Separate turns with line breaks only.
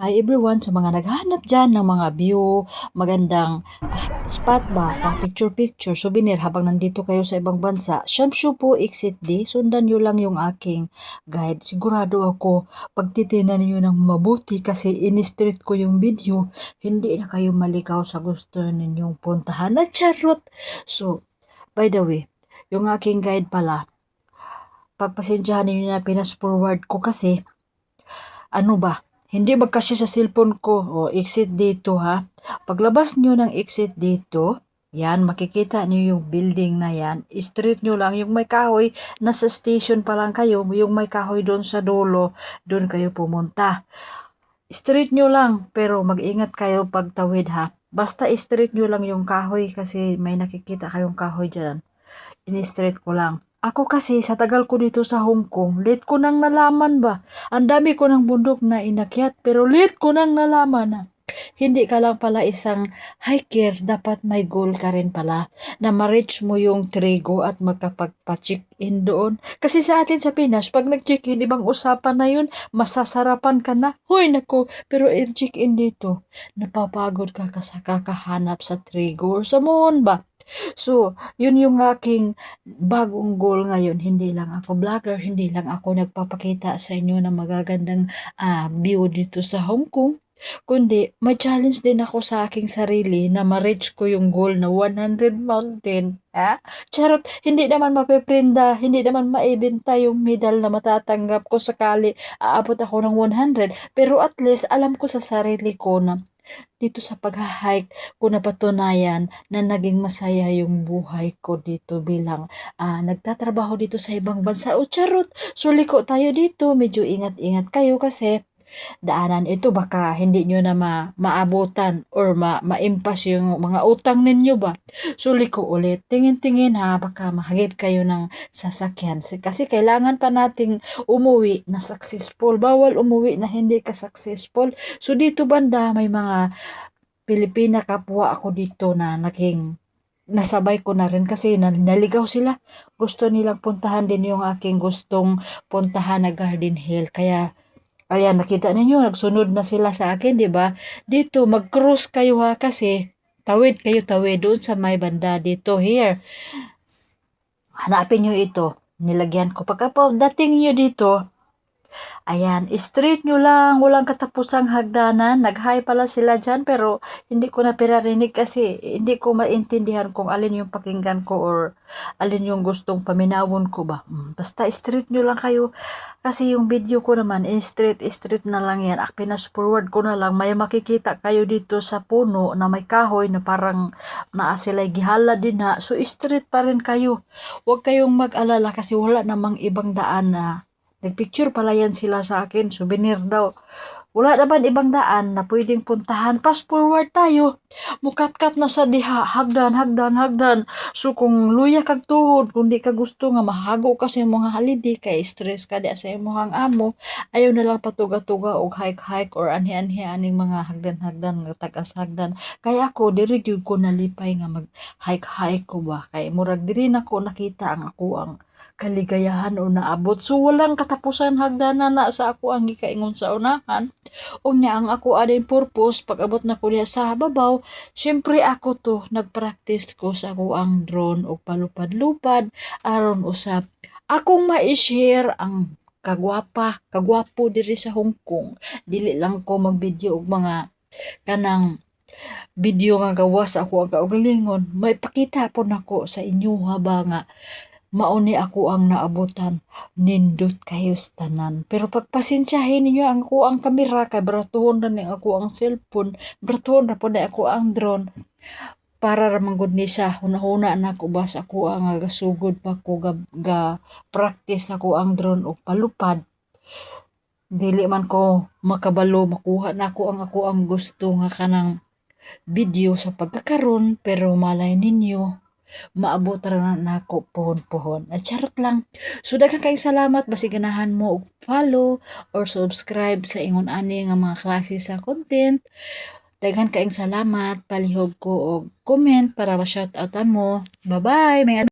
Hi everyone sa mga naghahanap dyan ng mga view, magandang spot ba, pang picture-picture, souvenir habang nandito kayo sa ibang bansa. Siyempre po, exit D, sundan nyo lang yung aking guide. Sigurado ako, pagtitinan niyo ng mabuti kasi in-street ko yung video, hindi na kayo maligaw sa gusto ninyong puntahan na charot. So, by the way, yung aking guide pala, pagpasensyahan niyo na pinas-forward ko kasi, ano ba, hindi magkasya sa cellphone ko. O, exit dito ha. Paglabas nyo ng exit dito, yan, makikita nyo yung building na yan. Straight nyo lang, yung may kahoy, nasa station pa lang kayo, yung may kahoy doon sa dulo, doon kayo pumunta. Straight nyo lang, pero mag-ingat kayo pag tawid ha. Basta straight nyo lang yung kahoy kasi may nakikita kayong kahoy dyan. In-straight ko lang. Ako kasi sa tagal ko dito sa Hong Kong, late ko nang nalaman ba. Ang dami ko ng bundok na inakyat pero late ko nang nalaman na hindi ka lang pala isang hiker, dapat may goal ka rin pala na ma-reach mo yung trigo at magkapagpa-check-in doon. Kasi sa atin sa Pinas, pag nag-check-in, ibang usapan na yun, masasarapan ka na. Hoy, nako, pero yung check-in dito, napapagod ka sa kakahanap sa trigo or sa moon ba? So, yun yung aking bagong goal ngayon. Hindi lang ako vlogger, hindi lang ako nagpapakita sa inyo ng magagandang view dito sa Hong Kong. Kundi, may challenge din ako sa aking sarili na ma-reach ko yung goal na 100 mountain. Charot, hindi naman mapiprinda, hindi naman maibenta yung medal na matatanggap ko sakali aabot ako ng 100. Pero at least, alam ko sa sarili ko na dito sa pag-hike ko napatunayan na naging masaya yung buhay ko dito bilang nagtatrabaho dito sa ibang bansa. O charot, suliko tayo dito. Medyo ingat-ingat kayo kasi daanan ito baka hindi nyo na maabutan or maimpas yung mga utang ninyo ba. Suli ko ulit, tingin-tingin ha, baka mahagip kayo ng sasakyan. Kasi kailangan pa nating umuwi na successful. Bawal umuwi na hindi ka successful. So dito banda may mga Pilipina kapwa ako dito na naging nasabay ko na rin kasi naligaw sila. Gusto nilang puntahan din yung aking gustong puntahan na Garden Hill. Kaya ayan, nakita ninyo, nagsunod na sila sa akin, di ba? Dito, mag-cruise kayo ha, kasi tawid kayo, tawid doon sa may banda dito. Here, hanapin nyo ito. Nilagyan ko. Pagdating nyo dito, ayan, straight nyo lang, walang katapusang hagdanan. Nag-hi pala sila dyan, pero hindi ko na pinarinig kasi hindi ko maintindihan kung alin yung pakinggan ko or alin yung gustong paminawon ko ba. Basta straight nyo lang kayo. Kasi yung video ko naman, straight na lang yan. Pinas-forward ko na lang. May makikita kayo dito sa puno na may kahoy na parang naa sila'y gihala din ha. So, straight pa rin kayo. Huwag kayong mag-alala kasi wala namang ibang daan na nagpicture pala yan sila sa akin. Souvenir daw. Wala naman ibang daan na pwedeng puntahan. Fast forward tayo. Mukat-kat na sa diha. Hagdan, hagdan, hagdan. So kung luya kag tuhod, kung di ka gusto nga mahago ka sa mga holiday, kay stress ka di sa imong amo, ayaw na lang patuga-tuga og hike-hike or anhi-anhi aning mga hagdan-hagdan nga tagas hagdan. Kaya ako, diri gyud ko nalipay nga mag-hike-hike ko ba. Kay murag diri na ko nakita ang ako ang kaligayahan o naabot. So walang katapusan hagdanan na sa ako ang gikaingon sa unahan. Unya ang ako ading purpose pag abot na ko diha sa babaw, syempre ako to nagpractice ko sa ako ang drone o palupad-lupad aron usab akong ma-share ang kagwapo diri sa Hong Kong. Dili lang ko mag-video og mga kanang video nga gawas ako ang kaugalingon. May pakita po nako sa inyo ba nga mauni ako ang naabutan. Nindot kayo sa tanan. Pero pagpasensyahin ninyo ang ako ang kamera kay bratuhon na ni ako ang cellphone. Bratuhon na po na ako ang drone. Para ramang gud ni siya hunahuna na ko bas ako ang gasugod pa ko practice ako ang drone o palupad. Dili man ko makabalo makuha na ako ang gusto nga kanang video sa pagkakaroon pero malay ninyo maabot ra na nako pohon-pohon. At charot lang. So daghang kayong salamat basi ganahan mo og follow or subscribe sa ingon ani nga mga klase sa content. Daghan kaayong salamat, palihog ko og comment para ma-shoutoutan mo. Bye-bye. May